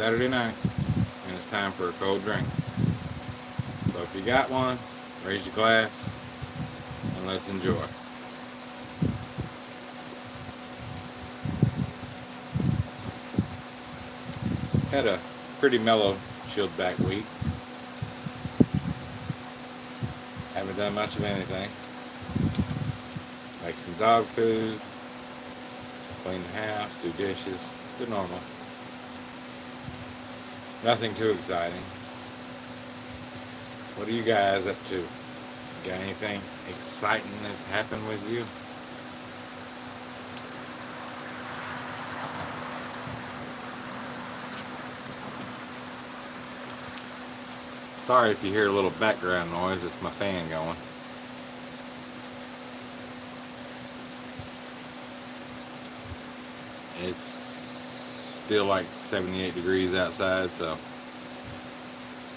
Saturday night, and it's time for a cold drink. So if you got one, raise your glass and let's enjoy. Had a pretty mellow, chilled back week. Haven't done much of anything. Make some dog food, clean the house, do dishes, the normal. Nothing too exciting. What are you guys up to? Got anything exciting that's happened with you? Sorry if you hear a little background noise, it's my fan going. It's still like 78 degrees outside, so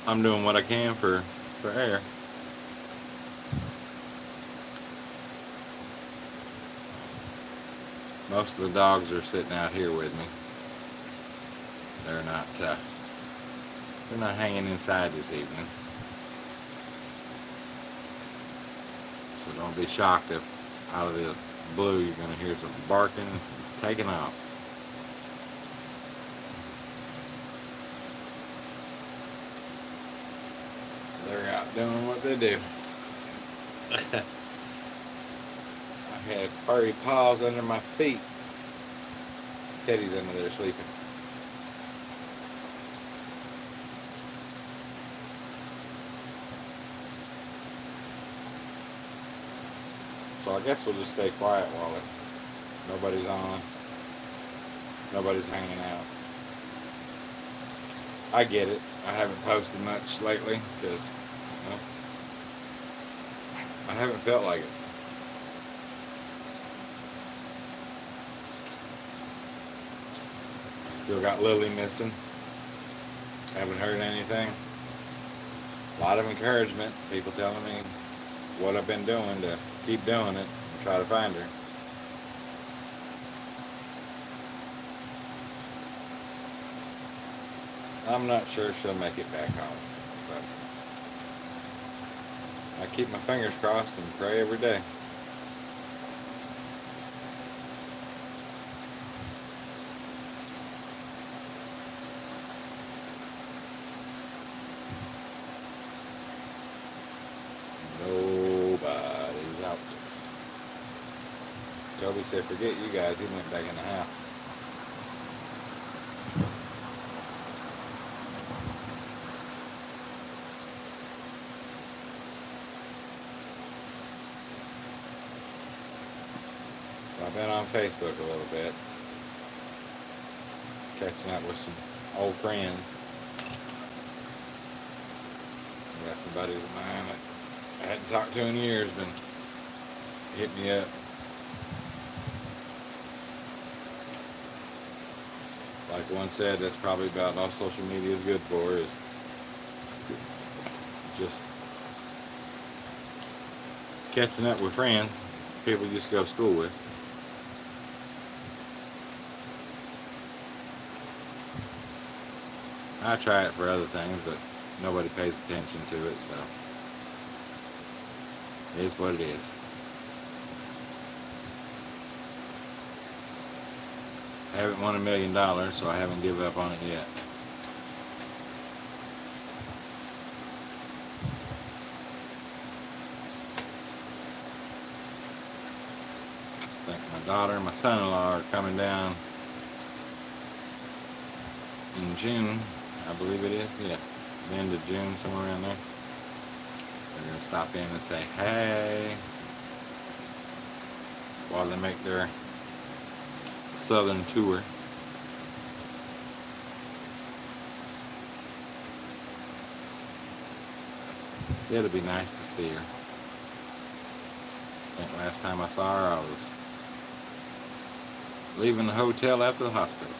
I'm doing what I can for air. Most of the dogs are sitting out here with me. They're not hanging inside this evening. So don't be shocked if out of the blue you're going to hear some barking and some taking off. They're out doing what they do. I had furry paws under my feet. Teddy's under there sleeping. So I guess we'll just stay quiet while nobody's on. Nobody's hanging out. I get it. I haven't posted much lately because I haven't felt like it. Still got Lily missing. Haven't heard anything. A lot of encouragement. People telling me what I've been doing to keep doing it and try to find her. I'm not sure she'll make it back home, but I keep my fingers crossed and pray every day. Nobody's out there. Toby said, forget you guys, he went back in the house. I've been on Facebook a little bit, catching up with some old friends. I got some buddies of mine that I hadn't talked to in years, been hitting me up. Like one said, that's probably about all social media is good for, is just catching up with friends, people you used to go to school with. I try it for other things, but nobody pays attention to it, so it is what it is. I haven't won $1 million, so I haven't given up on it yet. I think my daughter and my son-in-law are coming down in June, I believe it is, yeah, the end of June, somewhere around there. They're going to stop in and say hey while they make their southern tour. It'll be nice to see her. I think last time I saw her, I was leaving the hotel after the hospital.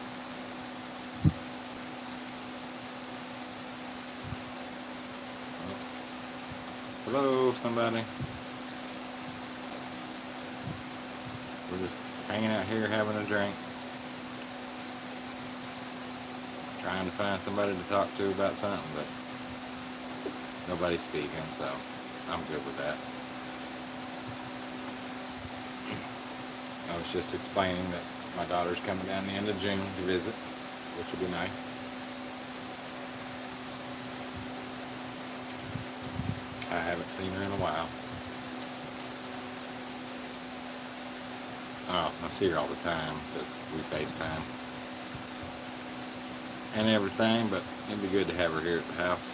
Hello, somebody. We're just hanging out here having a drink. trying to find somebody to talk to about something, but nobody's speaking, so I'm good with that. I was just explaining that my daughter's coming down the end of June to visit, which will be nice. I haven't seen her in a while. Oh, I see her all the time because we FaceTime and everything, but it'd be good to have her here at the house.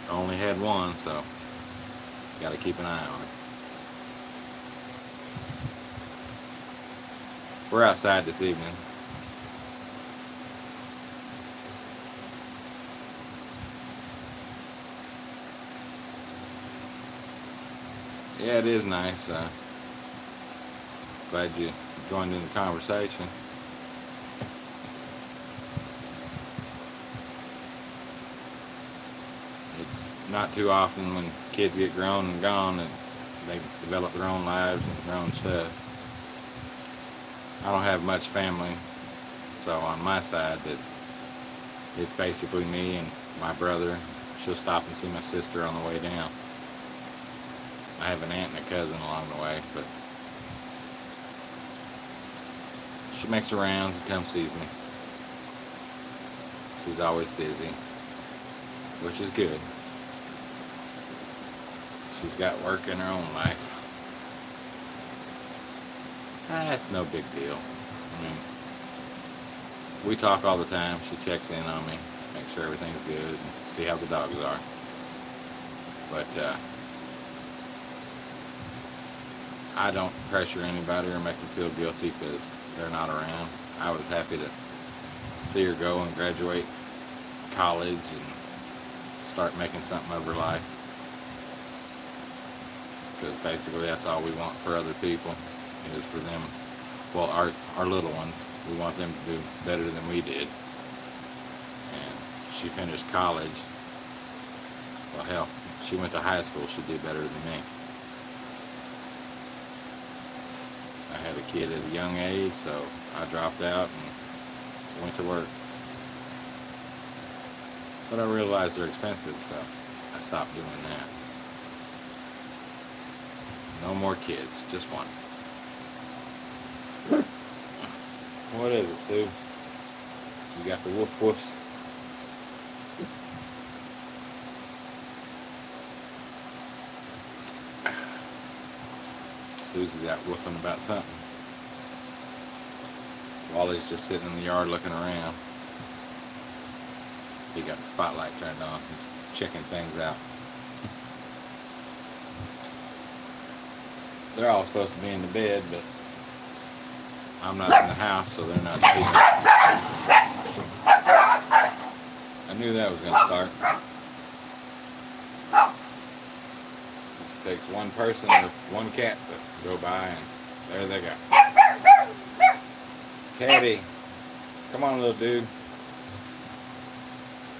I only had one, so got to keep an eye on it. We're outside this evening. Yeah, it is nice. Glad you joined in the conversation. It's not too often when kids get grown and gone and they develop their own lives and their own stuff. I don't have much family, so on my side, that it's basically me and my brother. She'll stop and see my sister on the way down. I have an aunt and a cousin along the way, but she makes her rounds and comes sees me. She's always busy, which is good. She's got work in her own life. It's no big deal. I mean, we talk all the time. She checks in on me, make sure everything's good, and see how the dogs are. But I don't pressure anybody or make them feel guilty because they're not around. I was happy to see her go and graduate college and start making something of her life. Because basically that's all we want for other people, is for them, well, our little ones, we want them to do better than we did. And she finished college. Well, hell, she went to high school, she'd do better than me. I had a kid at a young age, so I dropped out and went to work. But I realized they're expensive, so I stopped doing that. No more kids, just one. What is it, Sue? You got the woof woofs? Susie's out woofing about something. Wally's just sitting in the yard looking around. He got the spotlight turned on. He's checking things out. They're all supposed to be in the bed, but I'm not in the house, so they're not sleeping. I knew that was going to start. It takes one person or one cat to go by, and there they go. Teddy, come on, little dude.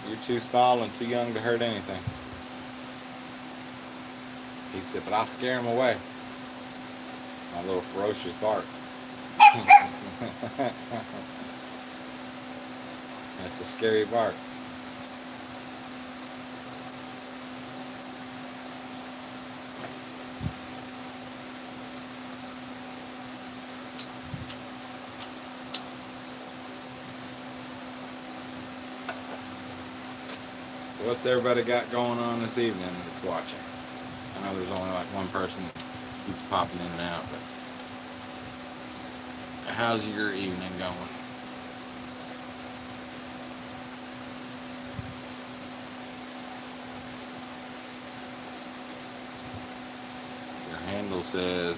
You're too small and too young to hurt anything. He said, but I'll scare him away. My little ferocious bark. That's a scary bark. What's everybody got going on this evening that's watching? I know there's only like one person that keeps popping in and out, but how's your evening going? Your handle says,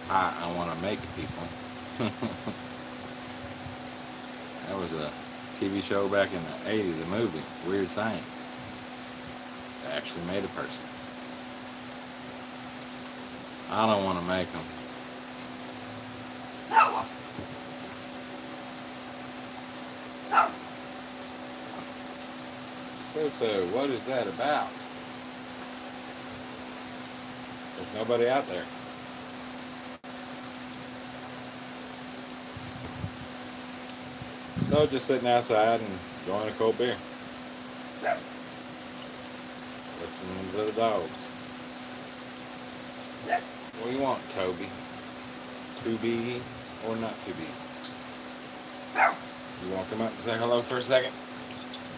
hi, I want to make people. That was a TV show back in the 80s, a movie, Weird Science. They actually made a person. I don't want to make them. So what is that about? There's nobody out there. So just sitting outside and enjoying a cold beer. Listening to the dogs. What do you want, Toby? To be or not to be? You want to come up and say hello for a second?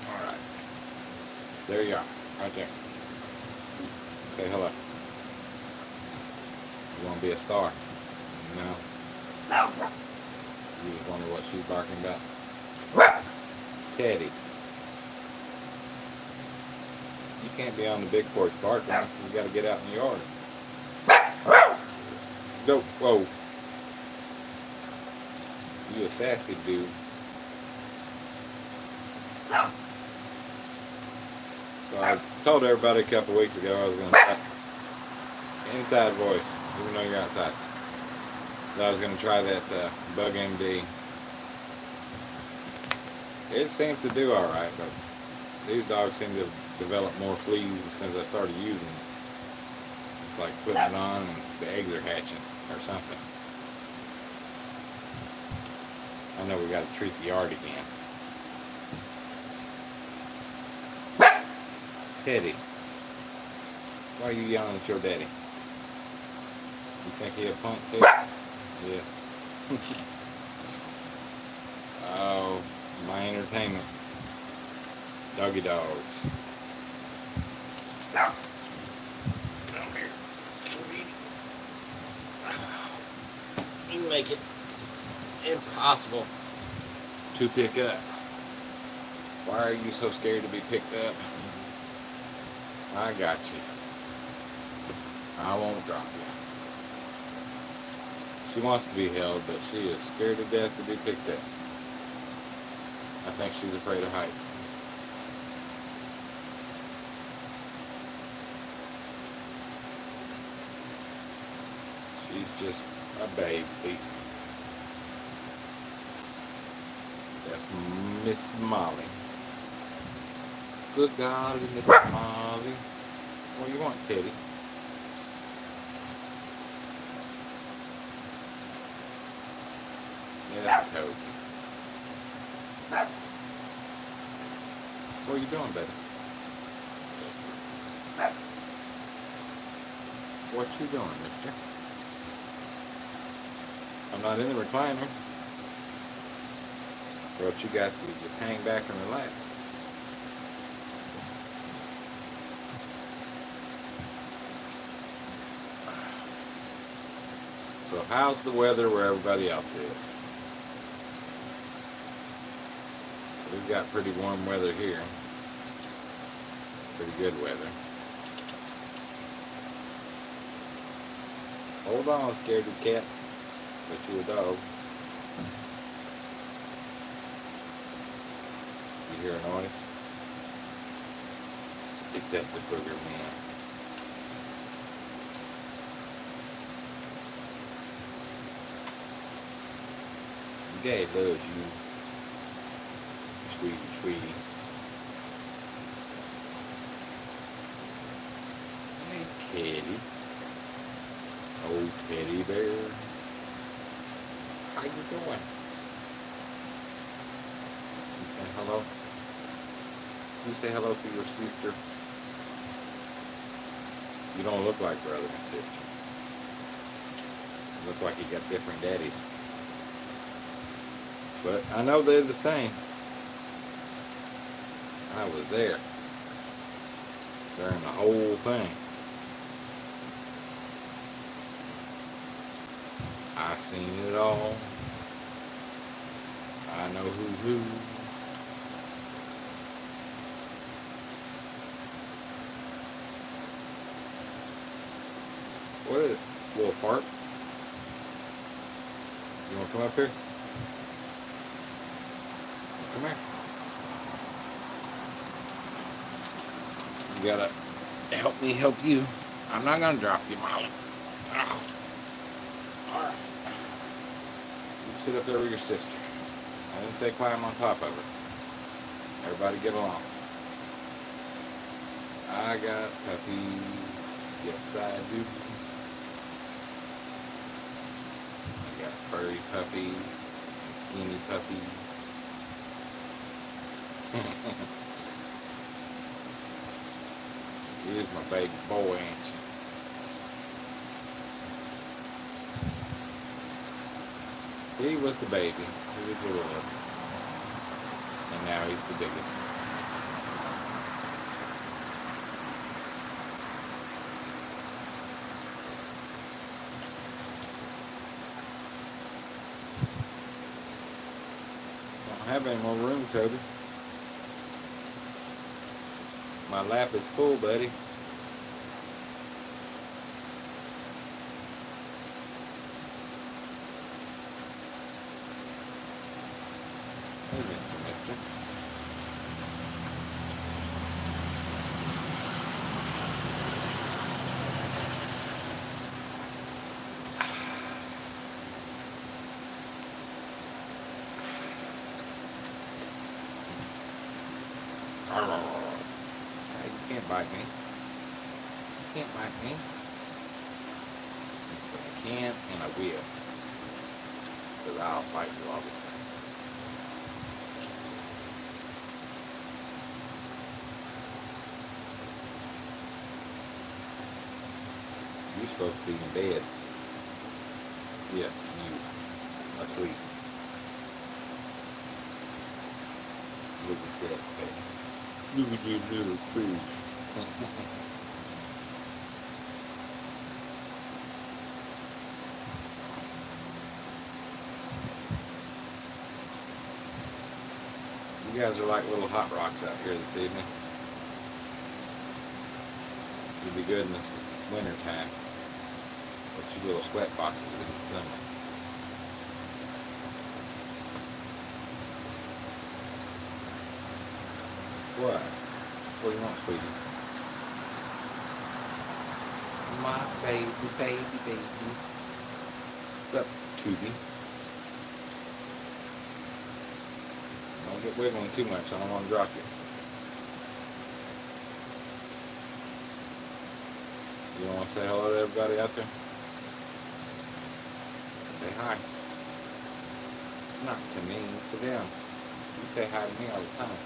Alright. There you are. Right there. Say hello. You want to be a star? No. You just wonder what she's barking about? Teddy. You can't be on the big porch barking. You got to get out in the yard. Go. Whoa. You a sassy dude. So I told everybody a couple weeks ago I was going to inside voice, even though you're outside. That I was going to try that Bug MD. It seems to do alright, but these dogs seem to develop more fleas since I started using it. It's like putting it on and the eggs are hatching or something. I know we got to treat the yard again. Teddy, why are you yelling at your daddy? You think he a punk too? Yeah. Oh, my entertainment. Doggy dogs. Come here. You make it impossible to pick up. Why are you so scared to be picked up? I got you. I won't drop you. She wants to be held, but she is scared to death to be picked up. I think she's afraid of heights. She's just a babe, please. That's Miss Molly. Good golly, Miss Molly. What do you want, Teddy? Yeah, that's Toby. What are you doing, baby? What you doing, mister? I'm not in the recliner. What you got to do, just hang back and relax. So how's the weather where everybody else is? We've got pretty warm weather here. Pretty good weather. Hold on, scaredy cat. Bet you a dog. You hear a noise? Is that the booger man? Daddy loves you. Sweetie, sweetie. Hey, kitty. Oh, teddy bear. How you doing? You say hello? You say hello to your sister. You don't look like brother and sister. You look like you got different daddies. But I know they're the same. I was there during the whole thing. I seen it all. I know who's who. What is it? A little fart? You want to come up here? Come here. You gotta help me help you. I'm not gonna drop you, Molly. Ugh. Alright. You sit up there with your sister. I didn't say climb on top of her. Everybody get along. I got puppies. Yes, I do. I got furry puppies and skinny puppies. My baby boy, ain't you? He was the baby. He was the littlest. And now he's the biggest. Don't have any more room, Toby. My lap is full, buddy. Hey, Mister. Hey, you can't bite me. You can't bite me. So I can and I will. Because I'll bite you all the time. You're supposed to be in bed. Yes, you. Asleep. Look at that face. Look at your little face. You guys are like little hot rocks out here this evening. You'd be good in this winter time. But you little sweat boxes in the summer. What? What do you want, sweetie? My baby, baby, baby. What's up, Tubby? Don't get wiggling too much. I don't want to drop you. You don't want to say hello to everybody out there? Say hi. Not to me, to them. You say hi to me all the time.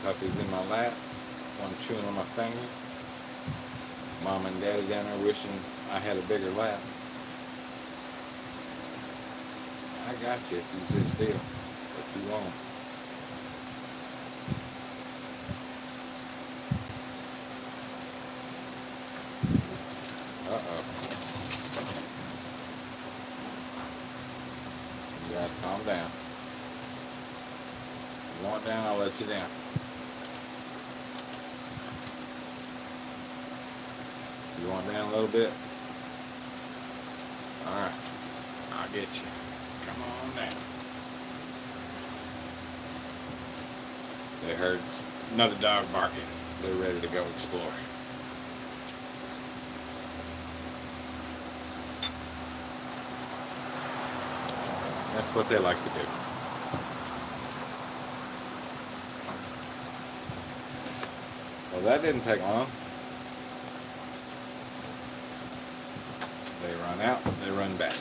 Puppy's in my lap, one chewing on my finger. Mom and Daddy down there wishing I had a bigger lap. I got you if you sit still, but you won't. Uh-oh. You gotta calm down. If you want down, I'll let you down. You want down a little bit? Alright. I'll get you. Come on down. They heard another dog barking. They're ready to go explore. That's what they like to do. Well, that didn't take long. They run out, they run back.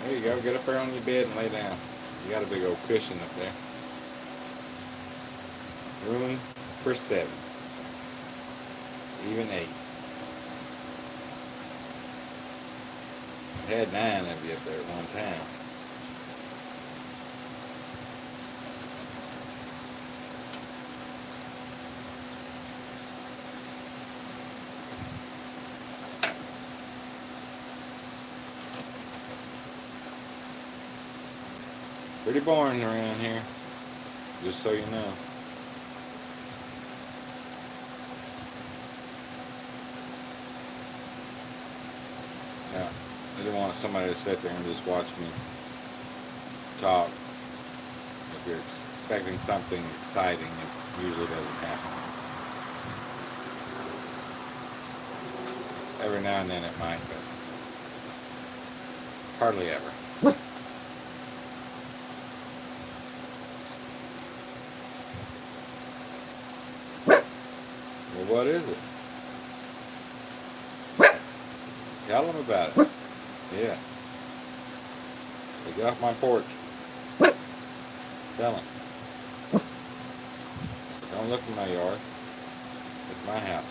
There you go, get up there on your bed and lay down. You got a big old cushion up there. Room for 7. Even 8. I had 9 of you up there at one time. Pretty boring around here, just so you know. Yeah, I didn't want somebody to sit there and just watch me talk. If you're expecting something exciting, it usually doesn't happen. Every now and then it might, but hardly ever. Well, what is it? Tell them about it. Yeah. So get off my porch. Tell him. Don't look in my yard. It's my house.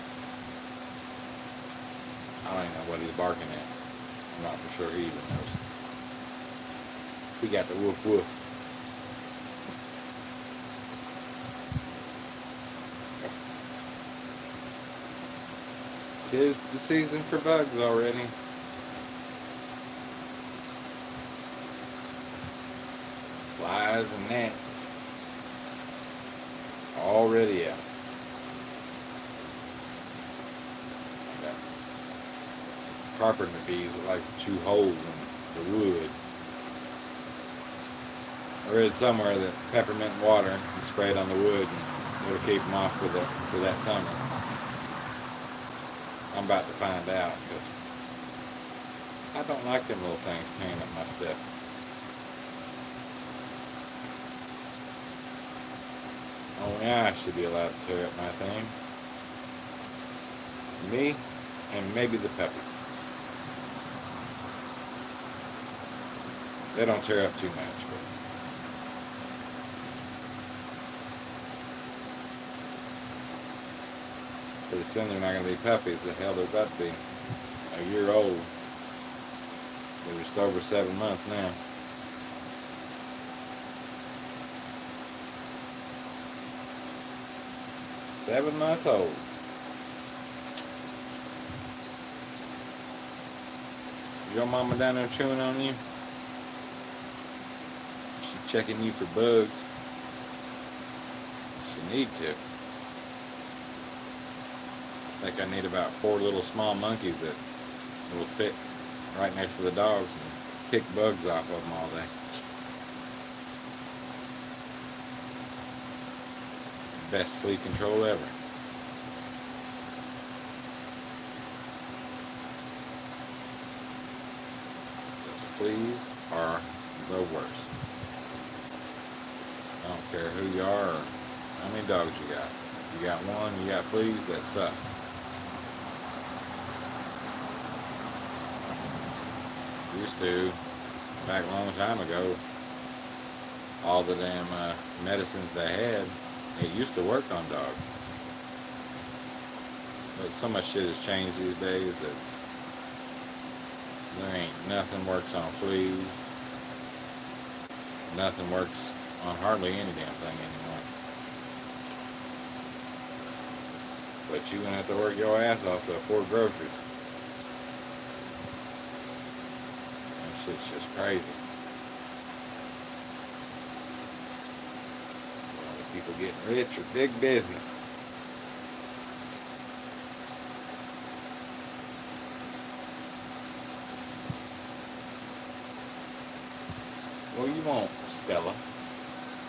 I don't even know what he's barking at. I'm not for sure he even knows. He got the woof woof. Tis the season for bugs already. Flies and gnats already out. I got carpenter bees that like to chew holes in the wood. I read somewhere that peppermint water you spray it on the wood and it'll keep them off for that summer. I'm about to find out because I don't like them little things tearing up my stuff. Only I should be allowed to tear up my things. Me and maybe the puppies. They don't tear up too much, but pretty soon they're not going to be puppies. The hell they're about to be a year old. They're just over 7 months now. Seven months old. Is your mama down there chewing on you? She's checking you for bugs. She need to. I think I need about 4 little small monkeys that will fit right next to the dogs and pick bugs off of them all day. Best flea control ever. Those fleas are the worst. I don't care who you are or how many dogs you got. If you got one, you got fleas, that sucks. Used to, back a long time ago, all the damn medicines they had, it used to work on dogs. But so much shit has changed these days that there ain't nothing works on fleas. Nothing works on hardly any damn thing anymore. But you're gonna have to work your ass off to afford groceries. That shit's just crazy. People getting rich or big business. Well, you won't, Stella.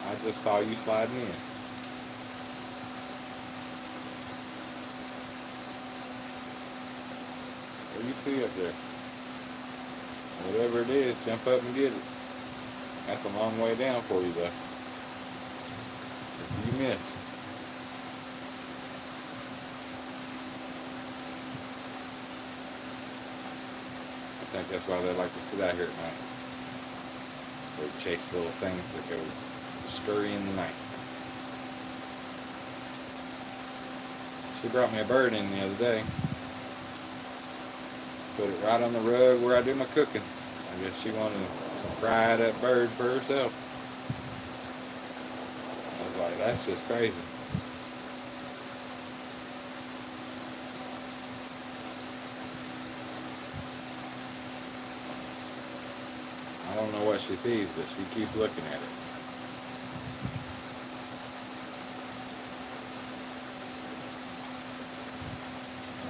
I just saw you sliding in. What do you see up there? Whatever it is, jump up and get it. That's a long way down for you, though. You miss. I think that's why they like to sit out here at night. They chase little things that go scurry in the night. She brought me a bird in the other day. Put it right on the rug where I do my cooking. I guess she wanted some fried up bird for herself. Like, that's just crazy. I don't know what she sees, but she keeps looking at it.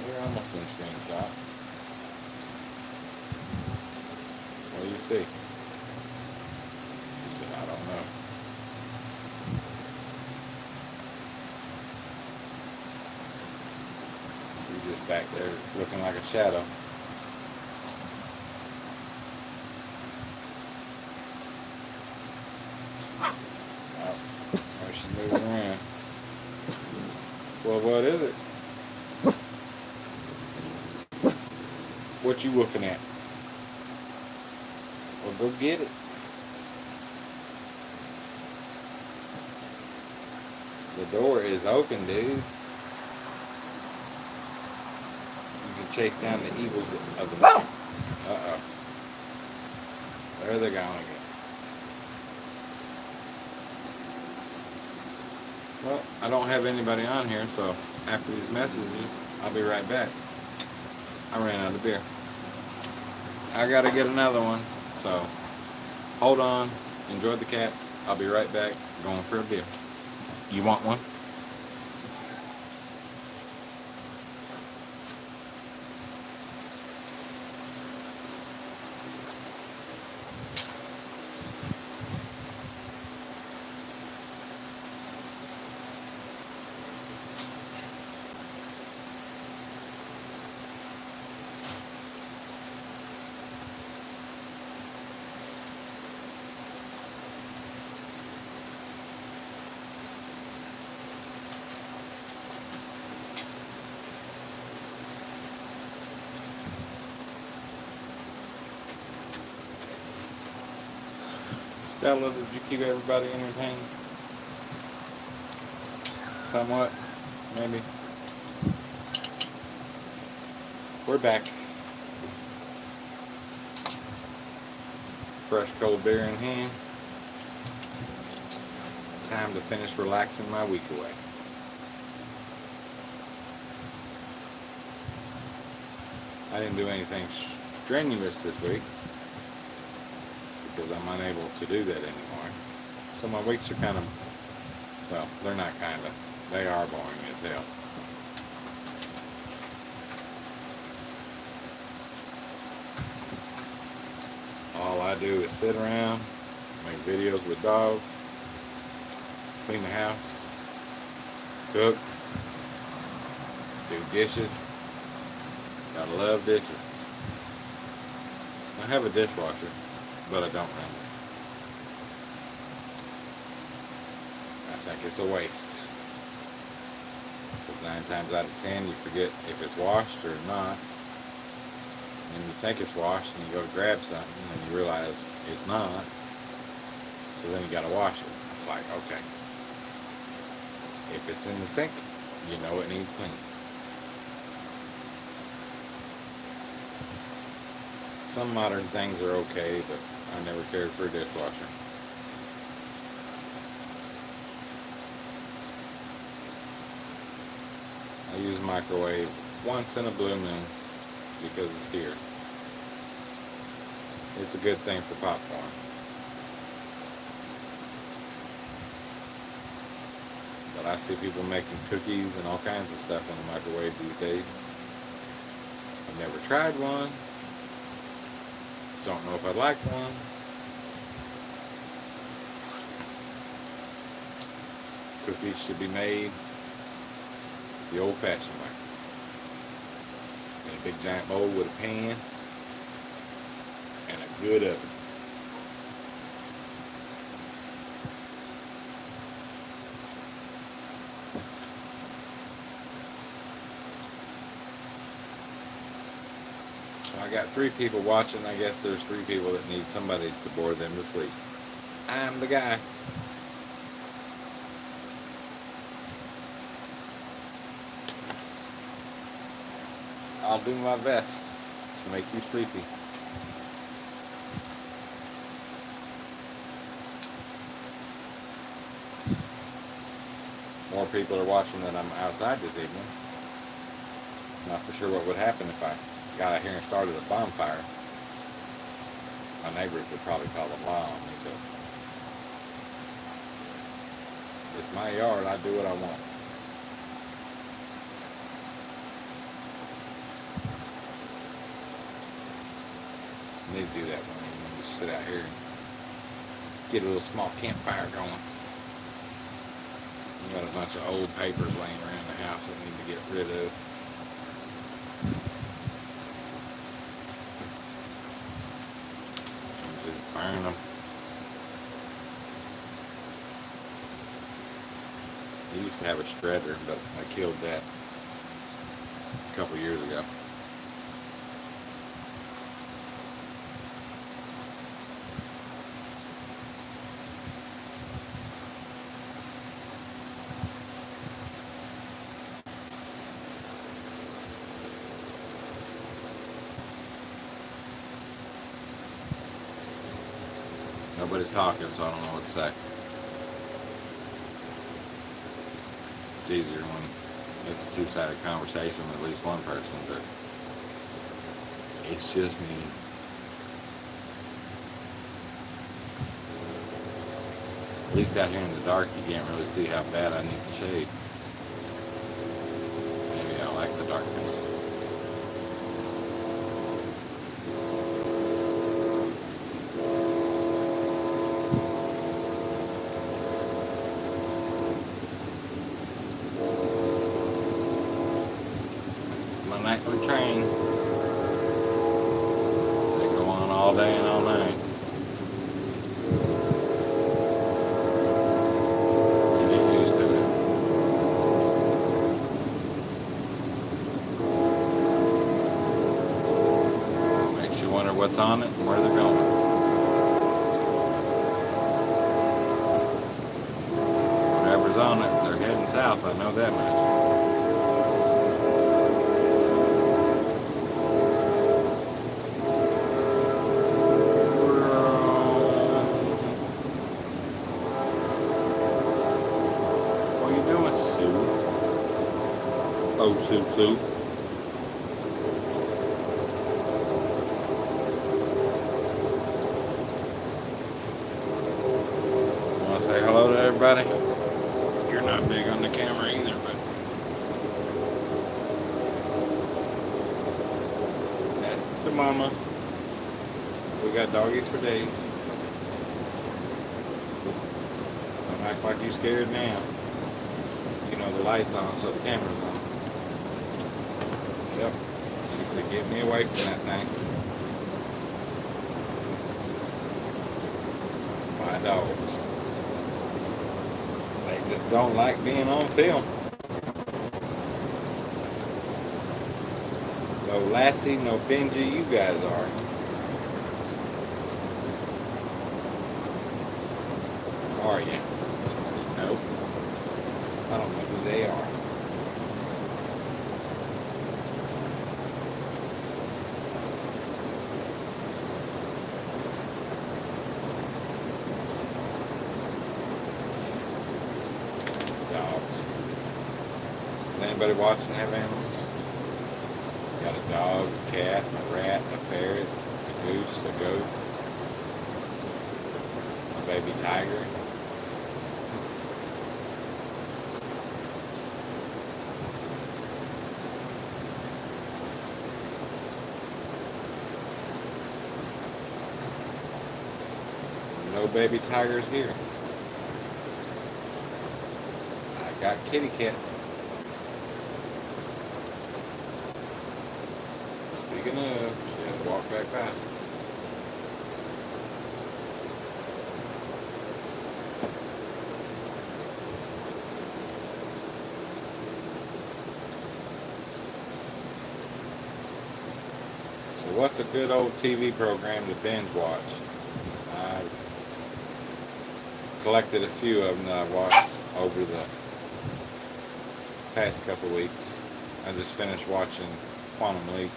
We're almost in screenshot. What do you see? She said, I don't know. Just back there looking like a shadow. Oh, there she's moving around. Well, what is it? What you woofing at? Well, go get it. The door is open, dude. You can chase down the evils of the mountain. Uh-oh. There they're going again. Well, I don't have anybody on here, so after these messages, I'll be right back. I ran out of beer. I gotta get another one, so hold on. Enjoy the cats. I'll be right back going for a beer. You want one? Stella, did you keep everybody entertained? Somewhat, maybe. We're back. Fresh cold beer in hand. Time to finish relaxing my week away. I didn't do anything strenuous this week because I'm unable to do that anymore. So my weeks are kind of, well, they're not kind of, they are boring as hell. All I do is sit around, make videos with dogs, clean the house, cook, do dishes. Gotta love dishes. I have a dishwasher, but I don't run it. I think it's a waste. Because 9 times out of 10 you forget if it's washed or not. And you think it's washed and you go to grab something and you realize it's not. So then you gotta wash it. It's like, okay. If it's in the sink, you know it needs cleaning. Some modern things are okay, but I never cared for a dishwasher. I use microwave once in a blue moon because it's here. It's a good thing for popcorn. But I see people making cookies and all kinds of stuff in the microwave these days. I've never tried one. Don't know if I'd like one. Cookies should be made the old-fashioned way. In a big giant bowl with a pan and a good oven. I got 3 people watching. I guess there's 3 people that need somebody to bore them to sleep. I'm the guy. I'll do my best to make you sleepy. More people are watching than I'm outside this evening. Not for sure what would happen if I got out here and started a bonfire. My neighbors would probably call the law on me, but it's my yard. I do what I want. I need to do that one evening. Just sit out here and get a little small campfire going. We got a bunch of old papers laying around the house that need to get rid of. Burn them. I used to have a shredder, but I killed that a couple years ago. nobody's talking, so I don't know what to say. It's easier when it's a two-sided conversation with at least one person, but it's just me. At least out here in the dark, you can't really see how bad I need the shade. Maybe I like the darkness. It's my nightly train. They go on all day and all night. What's on it and where they're going. Whatever's on it, they're heading south, I know that much. What are you doing, Sue? Oh, Sue. Say hello to everybody. You're not big on the camera either, but that's the mama. We got doggies for days. Don't act like you scared now. You know the light's on, so the camera's on. Yep. She said, "Get me away from that thing." My dogs. They just don't like being on film. No Lassie, no Benji, you guys are. Are you? She said, nope. I don't know who they are. Dogs. Does anybody watching have animals? Got a dog, a cat, a rat, a ferret, a goose, a goat, a baby tiger. No baby tigers here. Got kitty cats. Speaking of, she had to walk back by. So what's a good old TV program to binge watch? I've collected a few of them that I've watched over the past couple weeks. I just finished watching Quantum Leap.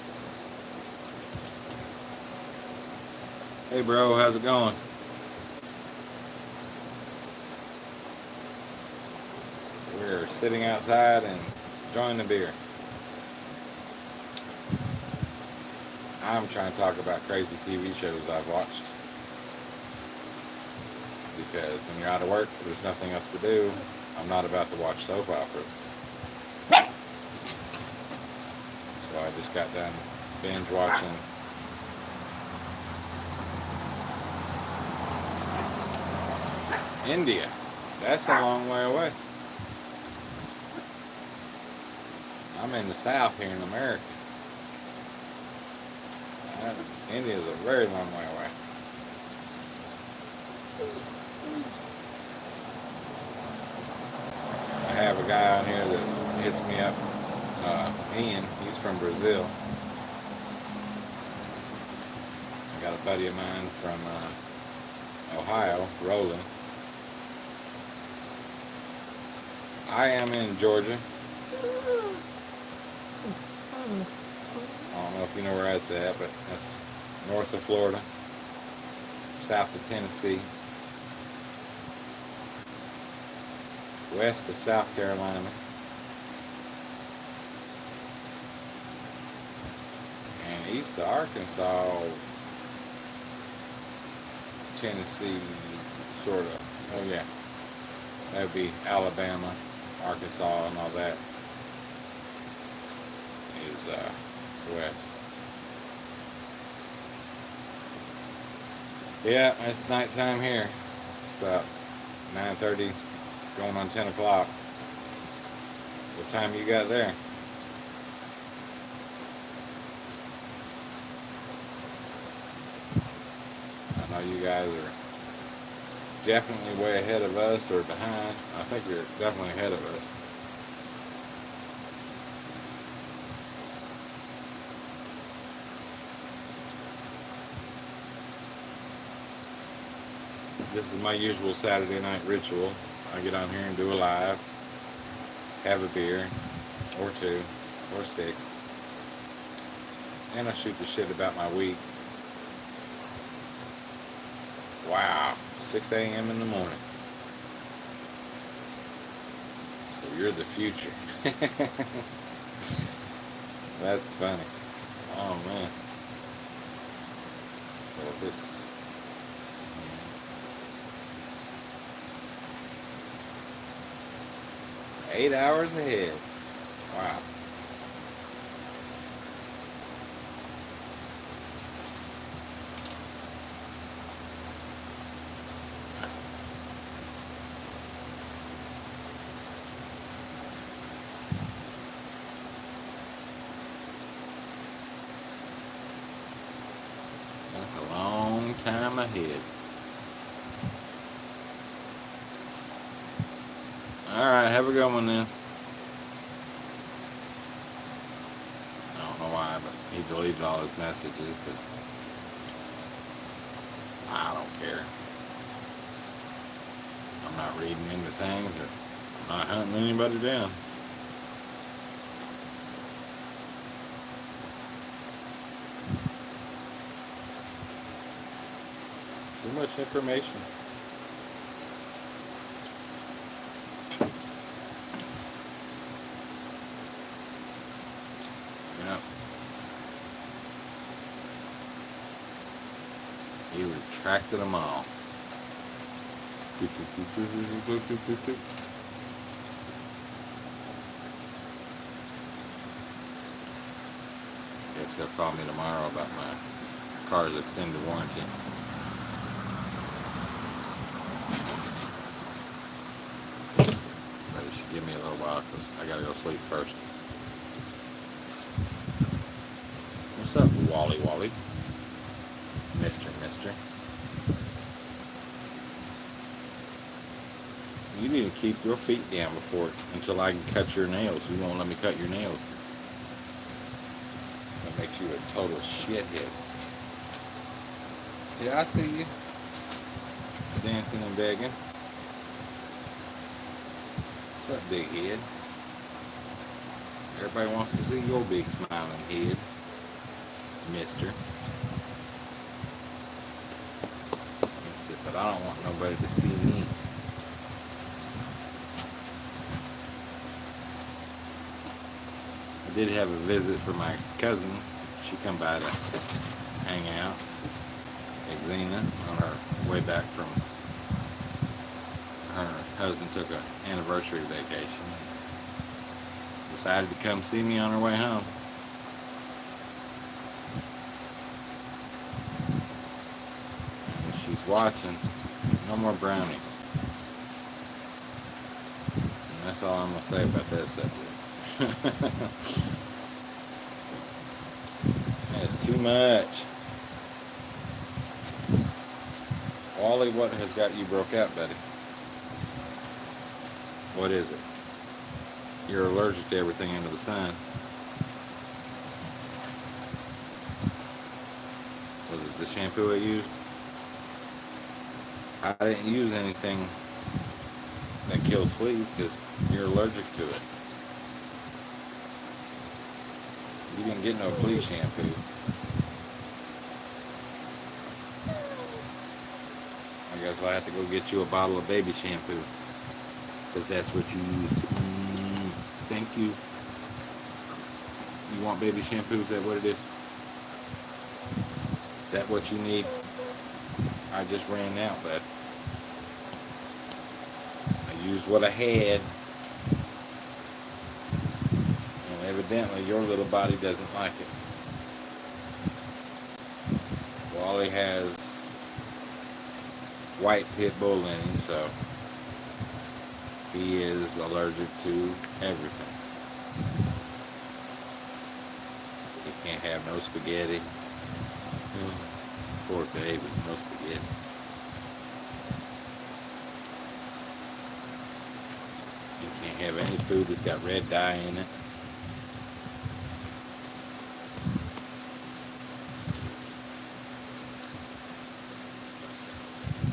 Hey bro, how's it going? We're sitting outside and enjoying the beer. I'm trying to talk about crazy TV shows I've watched. Because when you're out of work, there's nothing else to do. I'm not about to watch soap operas. So I just got done binge watching India. That's a long way away. I'm in the South here in America. India is a very long way away. I have a guy on here that hits me up. Ian, he's from Brazil. I got a buddy of mine from Ohio, Roland. I am in Georgia. I don't know if you know where that's at, but that's north of Florida, south of Tennessee. west of South Carolina. And east of Arkansas, Tennessee, sort of. Oh yeah, that would be Alabama, Arkansas, and all that is west. Yeah, it's nighttime here. It's about 9:30, going on 10 o'clock. What time you got there? I know you guys are definitely way ahead of us or behind. I think you're definitely ahead of us. This is my usual Saturday night ritual. I get on here and do a live, have a beer, or two, or six, and I shoot the shit about my week. Wow, 6 a.m. in the morning. So you're the future. That's funny. Oh man. So if it's 8 hours ahead. Wow. That's a long time ahead. Alright, have a good one then. I don't know why, but he deleted all his messages, but I don't care. I'm not reading into things, or I'm not hunting anybody down. Too much information. Yep. He retracted them all. Guess he'll call me tomorrow about my car's extended warranty. But it should give me a little while because I gotta go sleep first. What's up, Wally Wally? Mister. You need to keep your feet down until I can cut your nails. You won't let me cut your nails. That makes you a total shithead. Yeah, I see you. Dancing and begging. What's up, big head? Everybody wants to see your big smiling head, mister. That's it, but I don't want nobody to see me. I did have a visit from my cousin. She come by to hang out. Xena, on her way back from her husband took an anniversary vacation. Decided to come see me on her way home. And she's watching. No more brownies. And that's all I'm going to say about that subject. That's too much. Wally, what has got you broke out, buddy? What is it? You're allergic to everything under the sun. Was it the shampoo I used? I didn't use anything that kills fleas because you're allergic to it. You didn't get no flea shampoo. I guess I have to go get you a bottle of baby shampoo. because that's what you used. Thank you. You want baby shampoo? Is that what it is? Is that what you need? I just ran out, but I used what I had. And evidently your little body doesn't like it. Wally has white pit bull in him, so he is allergic to everything. He can't have no spaghetti. Poor baby, no spaghetti. You can't have any food that's got red dye in it.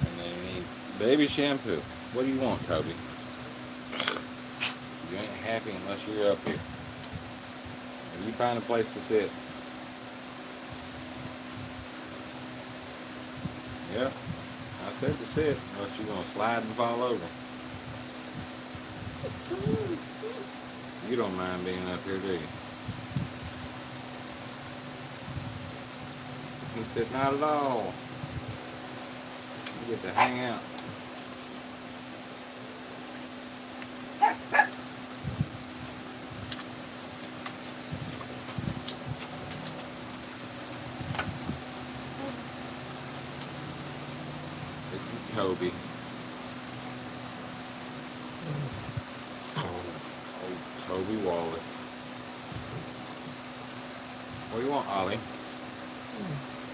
And then he needs baby shampoo. What do you want, Toby? You ain't happy unless you're up here. If you find a place to sit. Yep, I said to sit, unless you're going to slide and fall over. You don't mind being up here, do you? He said, not at all. You get to hang out. This is Toby. Old Toby Wallace. What do you want, Ollie?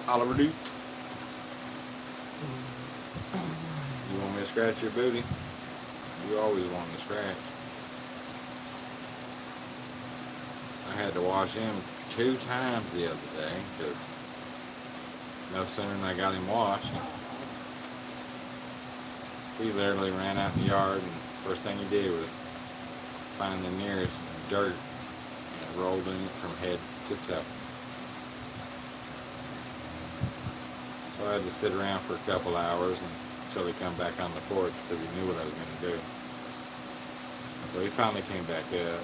Oliver Duke? You want me to scratch your booty? You always want me to scratch. I had to wash him 2 times the other day because no sooner than I got him washed, he literally ran out in the yard and first thing he did was find the nearest dirt and rolled in it from head to toe. So I had to sit around for a couple hours until he come back on the porch because he knew what I was going to do. So he finally came back up.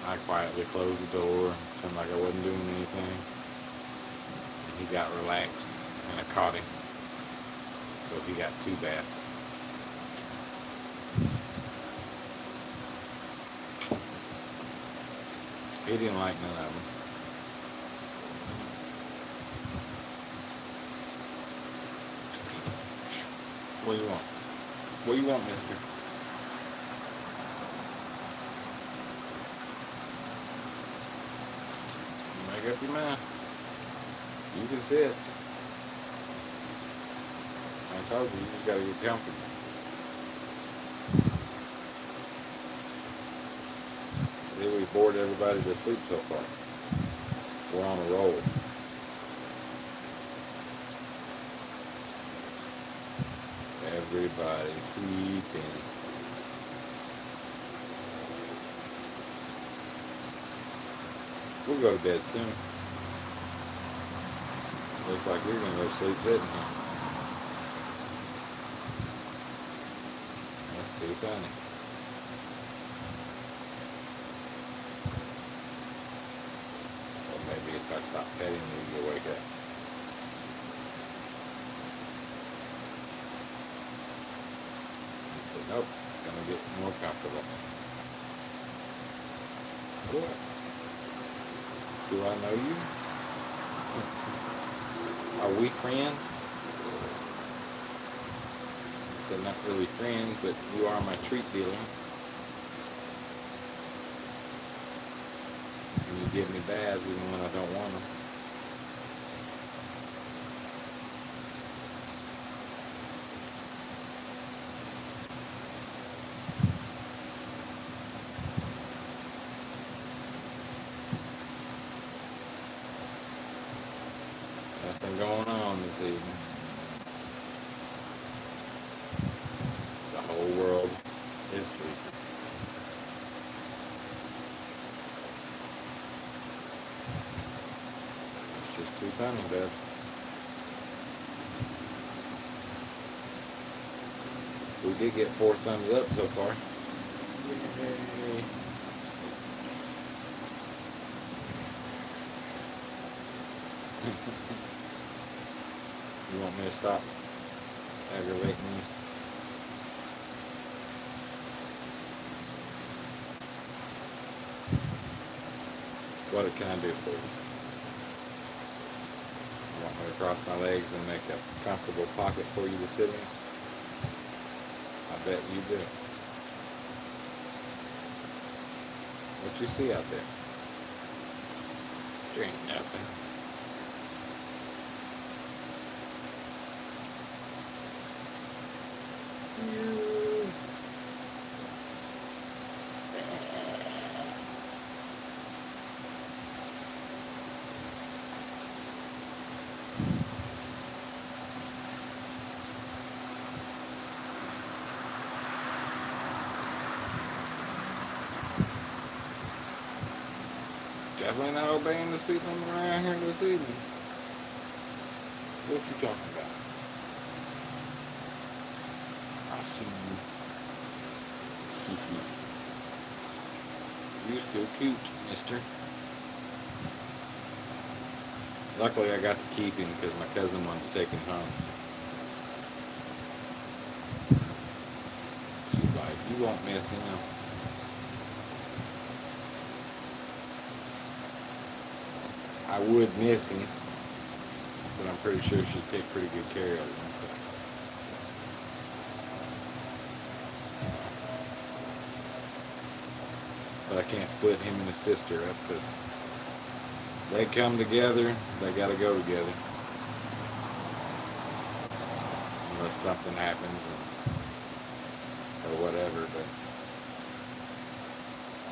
I quietly closed the door, pretended like I wasn't doing anything. And he got relaxed and I caught him. So he got 2 baths. He didn't like none of them. What do you want? What do you want, mister? Make up your mind. You can sit. I told you, you just gotta get comfortable. See, we bored everybody to sleep so far. We're on a roll. Everybody's sleeping. We'll go to bed soon. Looks like you're gonna go to sleep sitting here. That's too funny. Well, maybe if I stop petting you, you'll wake up. But nope, gonna get more comfortable. What? Do I know you? Are we friends? So not really friends, but you are my treat dealer. And you give me baths even when I don't want them. Nothing going on this evening. The whole world is sleeping. It's just too funny, Beth. We did get 4 thumbs up so far. Yay. You want me to stop aggravating you? What can I do for you? You want me to cross my legs and make a comfortable pocket for you to sit in? I bet you do. What you see out there? There ain't nothing. Definitely not obeying the speed limit around here this evening. What you talking about? I see you. You still cute, mister. Luckily, I got to keep him because my cousin wanted to take him home. She's like, you won't miss him. I would miss him, but I'm pretty sure she'd take pretty good care of him. So. But I can't split him and his sister up because they come together, they gotta go together. Unless something happens or whatever, but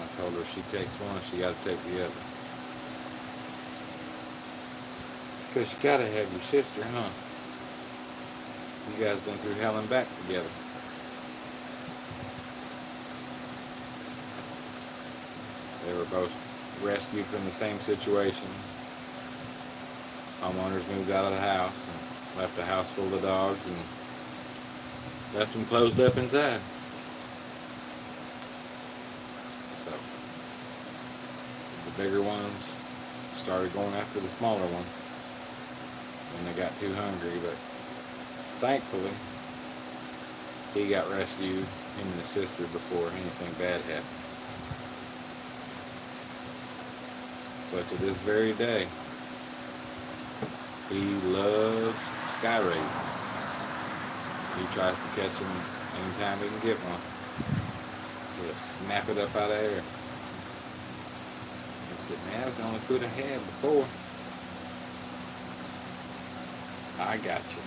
I told her she takes one, she gotta take the other. Because you gotta have your sister, huh? You guys been through hell and back together. They were both rescued from the same situation. Homeowners moved out of the house and left the house full of dogs and left them closed up inside. So the bigger ones started going after the smaller ones when they got too hungry, but thankfully he got rescued, him and his sister, before anything bad happened. But to this very day, he loves sky raisins. He tries to catch them anytime he can get one. He'll snap it up out of air. He said, man, that was the only food I had before. I got you.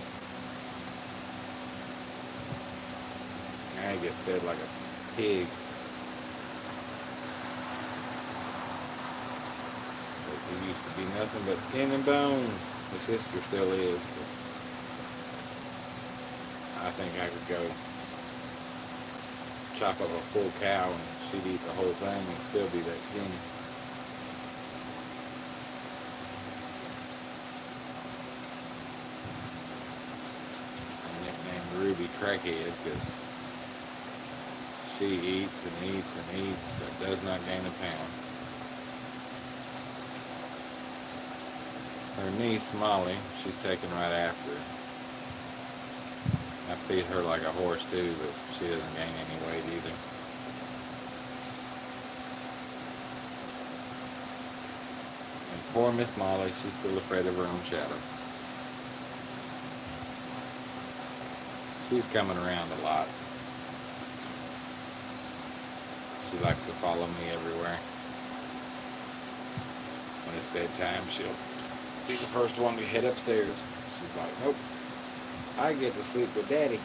Now he gets fed like a pig. He used to be nothing but skin and bones. His sister still is. But I think I could go chop up a full cow and she'd eat the whole thing and still be that skinny. I nicknamed Ruby Crackhead because she eats and eats and eats but does not gain a pound. Her niece, Molly, she's taken right after her. I feed her like a horse too, but she doesn't gain any weight either. And poor Miss Molly, she's still afraid of her own shadow. She's coming around a lot. She likes to follow me everywhere. When it's bedtime, she'll be the first one to head upstairs. She's like, nope, I get to sleep with Daddy.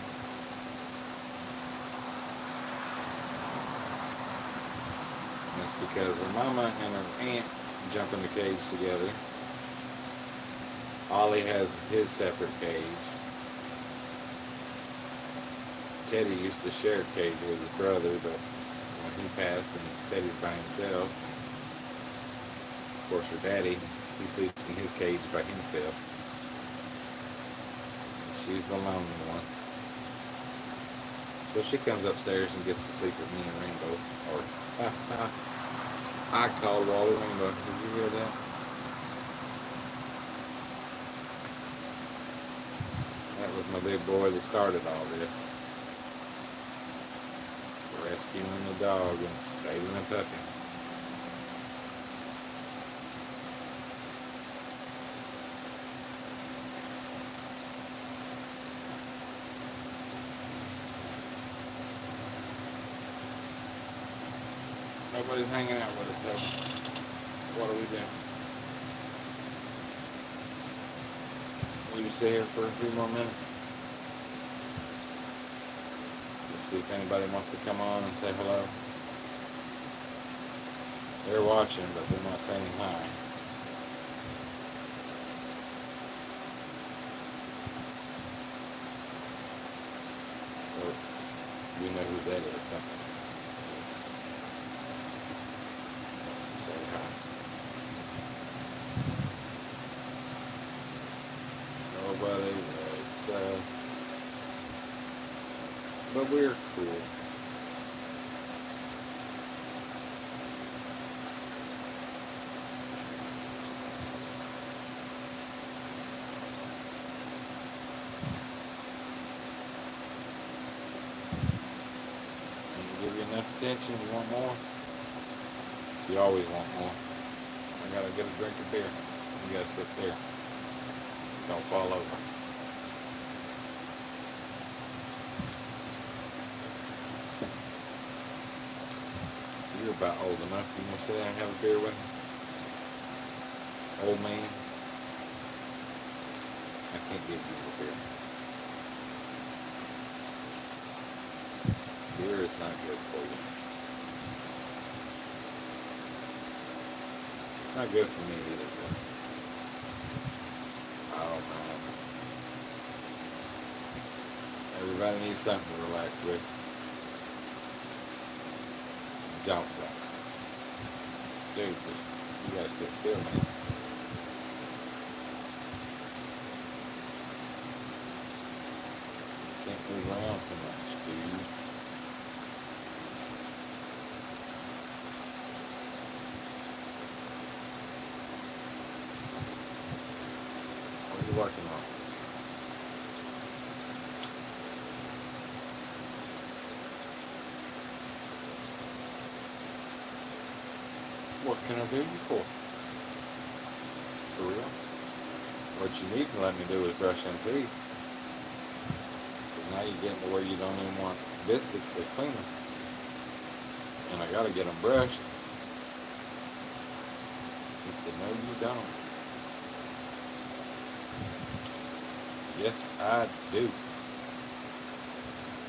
And it's because her mama and her aunt jump in the cage together. Ollie has his separate cage. Teddy used to share a cage with his brother, but when he passed and Teddy's by himself, of course her daddy, he sleeps in his cage by himself. She's the lonely one. So she comes upstairs and gets to sleep with me and Rainbow. Or, I call Wally Rainbow. Did you hear that? That was my big boy that started all this. Rescuing the dog and saving a puppy. Nobody's hanging out with us though. What do we do? We can stay here for a few more minutes. Let's see if anybody wants to come on and say hello. They're watching, but they're not saying hi. So, you know who that is, huh? Say hi. Nobody likes us. But we're cool. Give you enough attention, you want more? You always want more. I gotta get a drink of beer. You gotta sit there. Don't fall over. You're about old enough. You want to sit down and have a beer with me? Old man. I can't give you a beer. Beer is not good for you. It's not good for me either, but oh man. Everybody needs something to relax with. Don't. Dude, you gotta sit still, man. Can't move around too much, dude. What are you working on? What can I do you for? For real? What you need to let me do is brush them teeth. Because now you're getting to where you don't even want biscuits to clean them. And I gotta get them brushed. He said, no you don't. Yes, I do.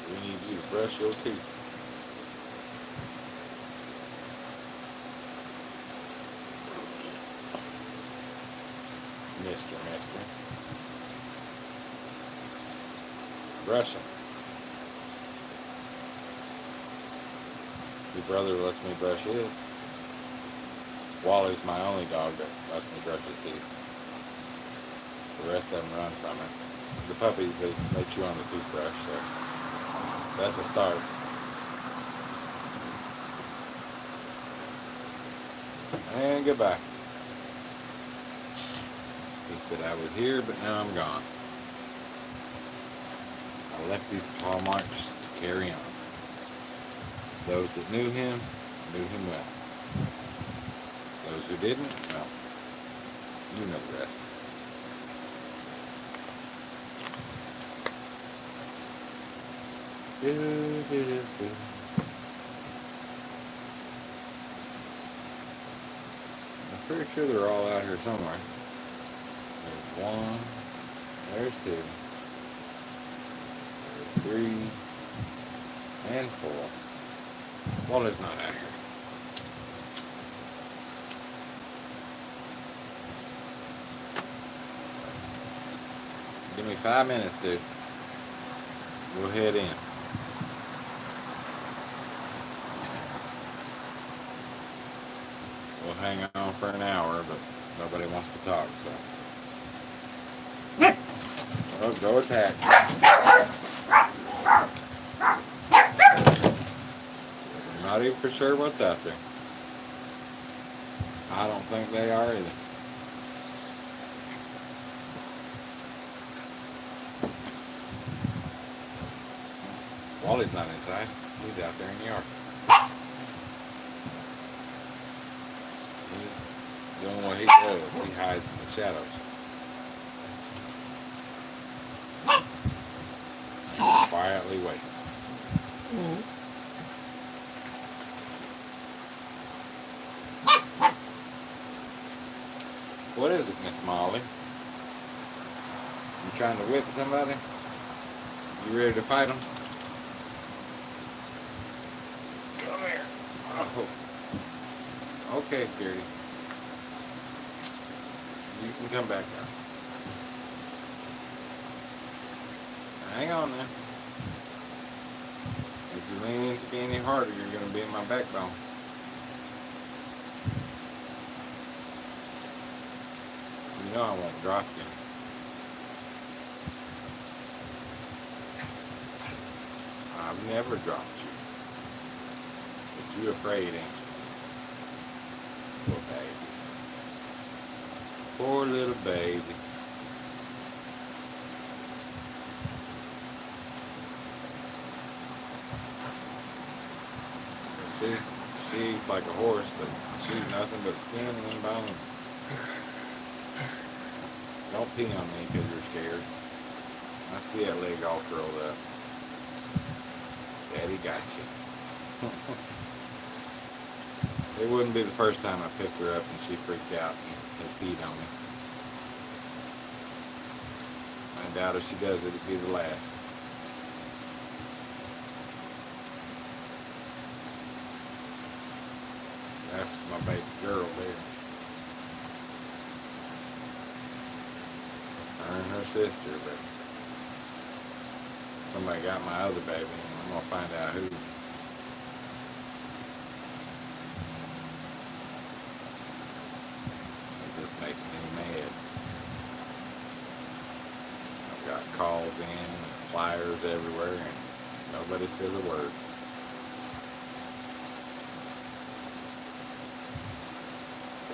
We need you to brush your teeth. Mister. Brush him. Your brother lets me brush his. Wally's my only dog that lets me brush his teeth. The rest of them run from it. The puppies, they chew on the toothbrush, so that's a start. And goodbye. He said I was here, but now I'm gone. I left these paw marks to carry on. Those that knew him well. Those who didn't, well, you know the rest. I'm pretty sure they're all out here somewhere. There's one, there's two, there's 3, and 4. Wally's not out here. Give me 5 minutes, dude. We'll head in. We'll hang on for an hour, but nobody wants to talk, so. Oh, go attack. Not even for sure what's out there. I don't think they are either. Wally's not inside. He's out there in the yard. He's doing what he does. He hides in the shadows. And quietly waits. Mm-hmm. What is it, Miss Molly? You trying to whip somebody? You ready to fight them? Come here. Oh. Okay, Scaredy. You can come back now. Hang on now. If you lean into me any harder, you're going to be in my backbone. You know I won't drop you. I've never dropped you. But you afraid, ain't you? Poor baby. Poor little baby. She's like a horse, but she's nothing but skin and bone. Don't pee on me because you're scared. I see that leg all curled up. Daddy got you. It wouldn't be the first time I picked her up and she freaked out and has peed on me. I doubt if she does it, it'd be the last. That's my baby girl there. Her and her sister, but somebody got my other baby and I'm gonna find out who. It just makes me mad. I've got calls in and flyers everywhere and nobody says a word.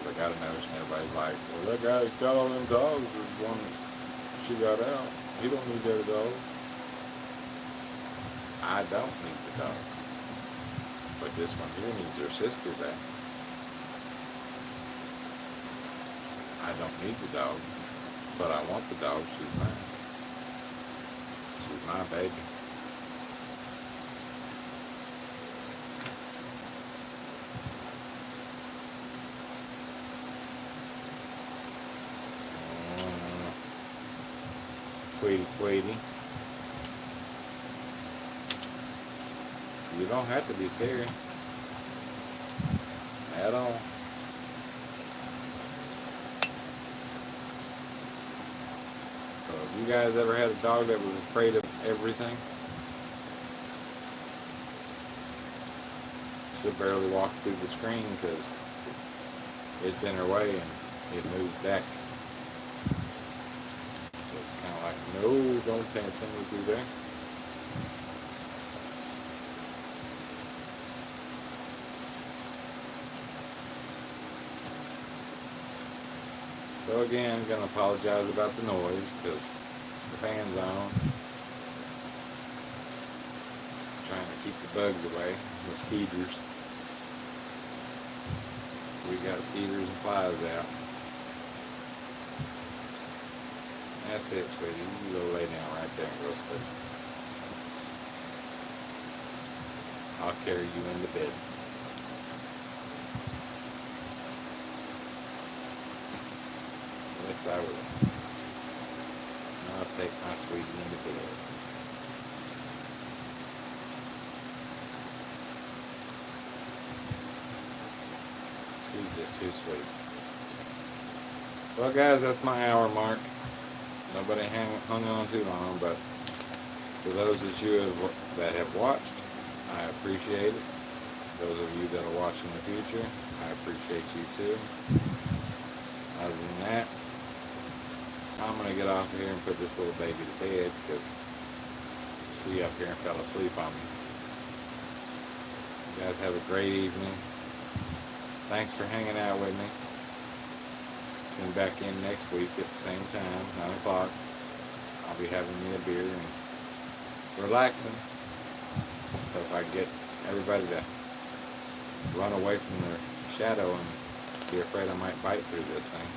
I got a notion everybody's like, well, that guy that got all them dogs was one that she got out. He don't need the other dog. I don't need the dog. But this one here needs her sister back. I don't need the dog, but I want the dog. She's mine. She's my baby. Tweety. You don't have to be scared. At all. So have you guys ever had a dog that was afraid of everything? She'll barely walk through the screen because it's in her way and it moves back. No, don't send me through there. So again, I'm going to apologize about the noise because the fan's on. Trying to keep the bugs away, mosquitoes. We got mosquitoes and flies out. That's it, sweetie. You can go lay down right there and go sleep. I'll carry you into bed. Yes, I will. I'll take my sweetie into bed. She's just too sweet. Well, guys, that's my hour mark. Nobody hung on too long, but for those of you that have watched, I appreciate it. Those of you that are watching in the future, I appreciate you too. Other than that, I'm going to get off of here and put this little baby to bed because she up here and fell asleep on me. You guys have a great evening. Thanks for hanging out with me. Tune back in next week at the same time, 9 o'clock. I'll be having me a beer and relaxing. So if I get everybody to run away from their shadow and be afraid I might bite through this thing,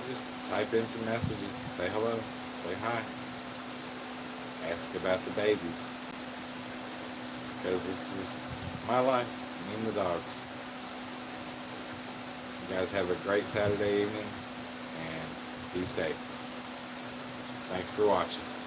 just type in some messages, say hello, say hi, ask about the babies, because this is my life, me and the dogs. You guys have a great Saturday evening and be safe. Thanks for watching.